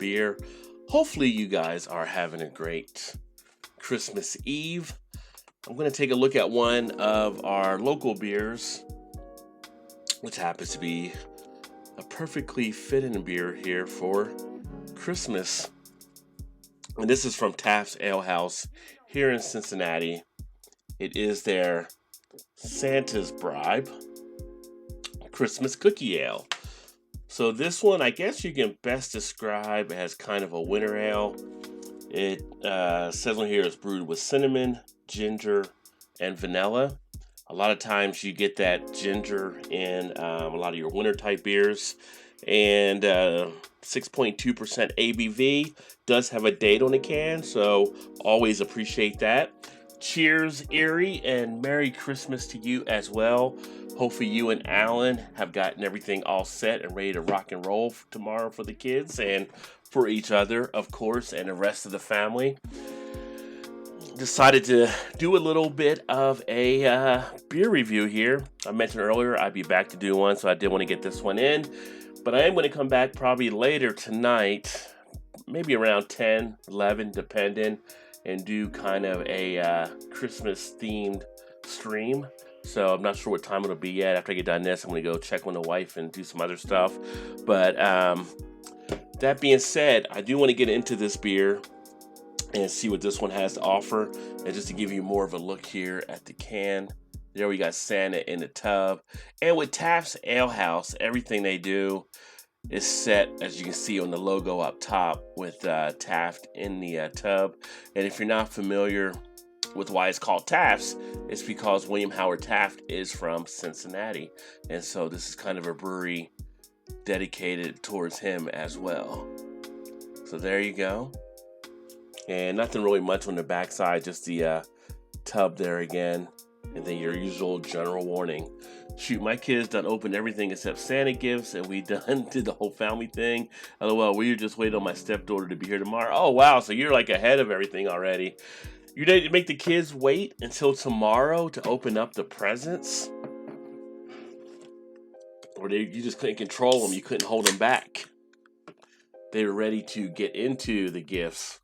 beer. Hopefully you guys are having a great Christmas Eve. I'm going to take a look at one of our local beers, which happens to be a perfectly fitting beer here for Christmas. And this is from Taft's Ale House here in Cincinnati. It is their Santa's Bribe Christmas Cookie Ale. So this one, I guess you can best describe as kind of a winter ale. It says on here it's brewed with cinnamon, ginger, and vanilla. A lot of times you get that ginger in a lot of your winter type beers. And 6.2% ABV, does have a date on the can, so always appreciate that. Cheers, Erie, and Merry Christmas to you as well. Hopefully you and Alan have gotten everything all set and ready to rock and roll for tomorrow for the kids and for each other, of course, and the rest of the family. Decided to do a little bit of a beer review here. I mentioned earlier I'd be back to do one, so I did want to get this one in. But I am going to come back probably later tonight, maybe around 10, 11, depending, and do kind of a Christmas-themed stream. So I'm not sure what time it'll be yet. After I get done this, I'm going to go check on the wife and do some other stuff. But that being said, I do want to get into this beer and see what this one has to offer. And just to give you more of a look here at the can. There we got Santa in the tub. And with Taft's Ale House, everything they do is set, as you can see on the logo up top, with Taft in the tub. And if you're not familiar with why it's called Taft's, it's because William Howard Taft is from Cincinnati. And so this is kind of a brewery dedicated towards him as well. So there you go. And nothing really much on the backside, just the tub there again. And then your usual general warning. Shoot, my kids done opened everything except Santa gifts, and we done did the whole family thing. LOL, we were just waiting on my stepdaughter to be here tomorrow. Oh, wow, so you're like ahead of everything already. You didn't make the kids wait until tomorrow to open up the presents? Or you just couldn't control them, you couldn't hold them back. They were ready to get into the gifts.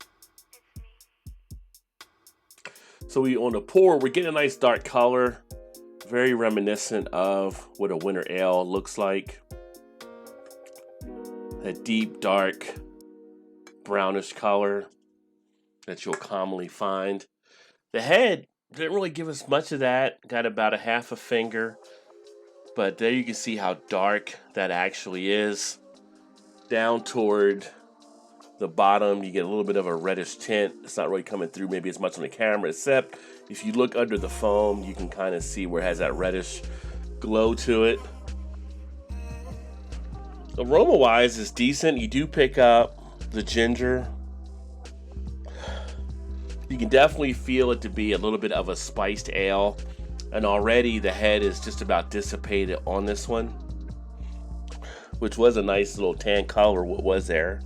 So on the pour, we're getting a nice dark color, very reminiscent of what a winter ale looks like. That deep, dark, brownish color that you'll commonly find. The head didn't really give us much of that, got about a half a finger, but there you can see how dark that actually is. Down toward the bottom, you get a little bit of a reddish tint. It's not really coming through maybe as much on the camera, except if you look under the foam, you can kind of see where it has that reddish glow to it. Aroma-wise, it's decent. You do pick up the ginger. You can definitely feel it to be a little bit of a spiced ale. And already the head is just about dissipated on this one, which was a nice little tan color, what was there.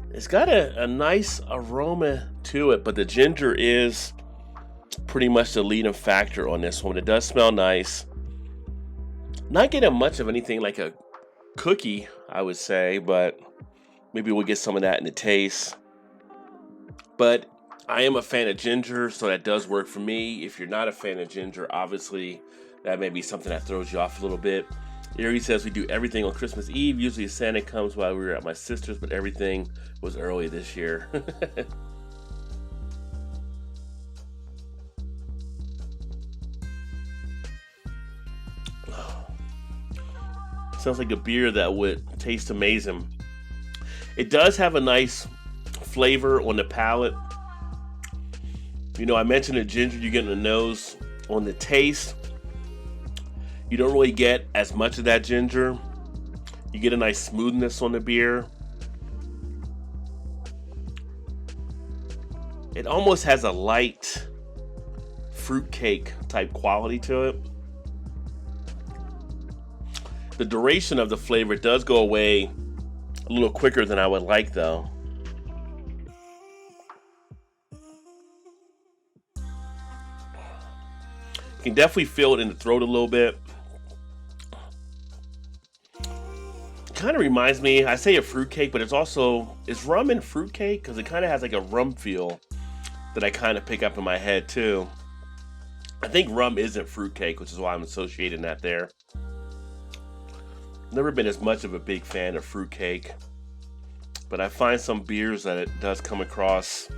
It's got a nice aroma to it, but the ginger is pretty much the leading factor on this one. It does smell nice. Not getting much of anything like a cookie, I would say, but maybe we'll get some of that in the taste. But I am a fan of ginger, so that does work for me. If you're not a fan of ginger, obviously that may be something that throws you off a little bit. Erie says we do everything on Christmas Eve. Usually Santa comes while we were at my sister's, but everything was early this year. Sounds like a beer that would taste amazing. It does have a nice flavor on the palate. You know, I mentioned the ginger you get in the nose. On the taste, you don't really get as much of that ginger. You get a nice smoothness on the beer. It almost has a light fruitcake type quality to it. The duration of the flavor does go away a little quicker than I would like, though. You can definitely feel it in the throat a little bit. Kind of reminds me, I say a fruitcake, but is rum in fruitcake? Because it kind of has like a rum feel that I kind of pick up in my head too. I think rum isn't fruitcake, which is why I'm associating that there. Never been as much of a big fan of fruitcake, but I find some beers that it does come across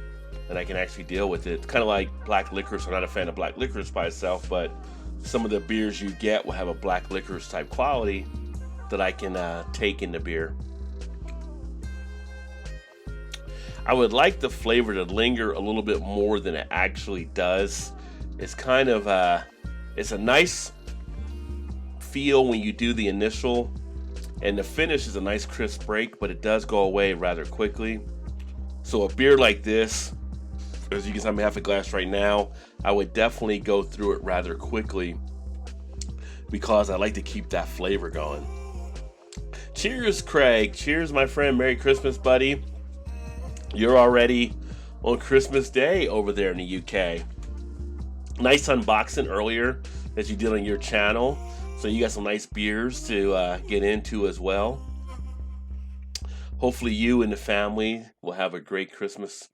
and I can actually deal with it. It's kind of like black licorice. I'm not a fan of black licorice by itself, but some of the beers you get will have a black licorice type quality that I can take in the beer. I would like the flavor to linger a little bit more than it actually does. It's kind of it's a nice feel when you do the initial, and the finish is a nice crisp break, but it does go away rather quickly. So a beer like this, as you can see, I'm half a glass right now, I would definitely go through it rather quickly because I like to keep that flavor going. Cheers, Craig. Cheers, my friend. Merry Christmas, buddy. You're already on Christmas Day over there in the UK. Nice unboxing earlier that you did on your channel. So you got some nice beers to get into as well. Hopefully you and the family will have a great Christmas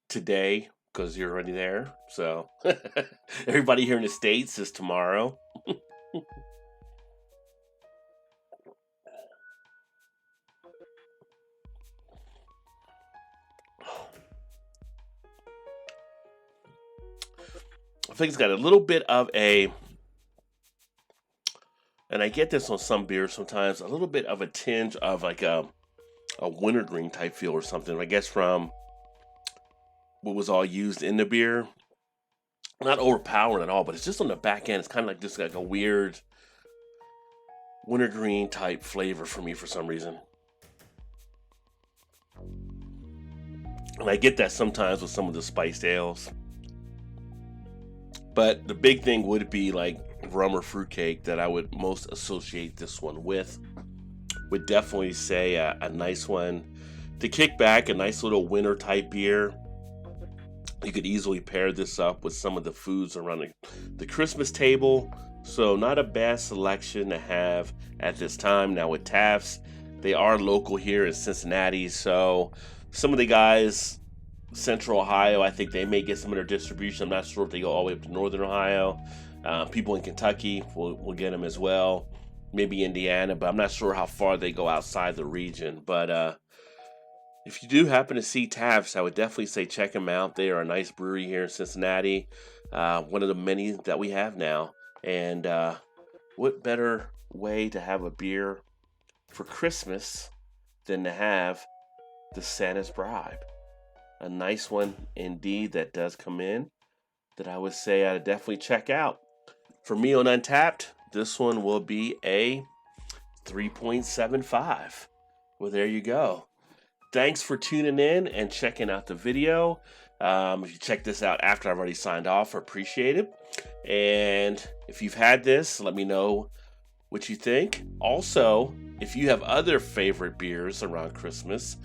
today because you're already there. So everybody here in the States is tomorrow. I think it's got a little bit of and I get this on some beers sometimes, a little bit of a tinge of like a wintergreen type feel or something, I guess from what was all used in the beer. Not overpowering at all, but it's just on the back end. It's kind of like just like a weird wintergreen type flavor for me for some reason. And I get that sometimes with some of the spiced ales. But the big thing would be like rum or fruitcake that I would most associate this one with. Would definitely say a nice one to kick back, a nice little winter type beer. You could easily pair this up with some of the foods around the Christmas table. So not a bad selection to have at this time. Now with Taft's, they are local here in Cincinnati. So some of the guys, Central Ohio, I think they may get some of their distribution. I'm not sure if they go all the way up to Northern Ohio. People in Kentucky will get them as well. Maybe Indiana, but I'm not sure how far they go outside the region. But if you do happen to see Taft's, I would definitely say check them out. They are a nice brewery here in Cincinnati. One of the many that we have now. And what better way to have a beer for Christmas than to have the Santa's Bribe? A nice one indeed that does come in that I would say I'd definitely check out. For me on Untapped, this one will be a 3.75. Well, there you go. Thanks for tuning in and checking out the video. If you check this out after I've already signed off, I appreciate it. And if you've had this, let me know what you think. Also, if you have other favorite beers around Christmas,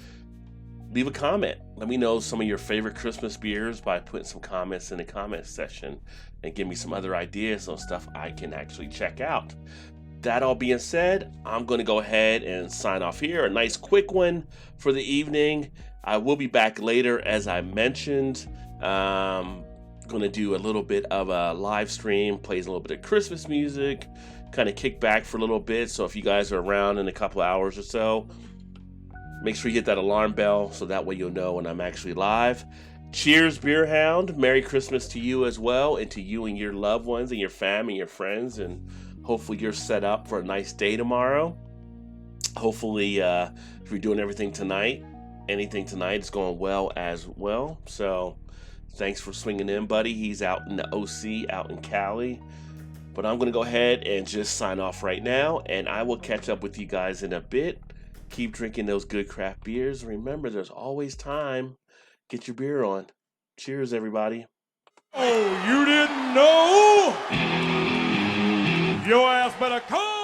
leave a comment. Let me know some of your favorite Christmas beers by putting some comments in the comment section and give me some other ideas on stuff I can actually check out. That all being said, I'm going to go ahead and sign off here. A nice quick one for the evening. I will be back later, as I mentioned. Going to do a little bit of a live stream, plays a little bit of Christmas music, kind of kick back for a little bit. So if you guys are around in a couple hours or so, make sure you hit that alarm bell so that way you'll know when I'm actually live. Cheers, Beer Hound. Merry Christmas to you as well, and to you and your loved ones and your family and your friends. And hopefully you're set up for a nice day tomorrow. Hopefully, if you're doing anything tonight is going well as well. So thanks for swinging in, buddy. He's out in the OC, out in Cali. But I'm going to go ahead and just sign off right now, and I will catch up with you guys in a bit. Keep drinking those good craft beers. Remember, there's always time. Get your beer on. Cheers, everybody. Oh, you didn't know? Your ass better come.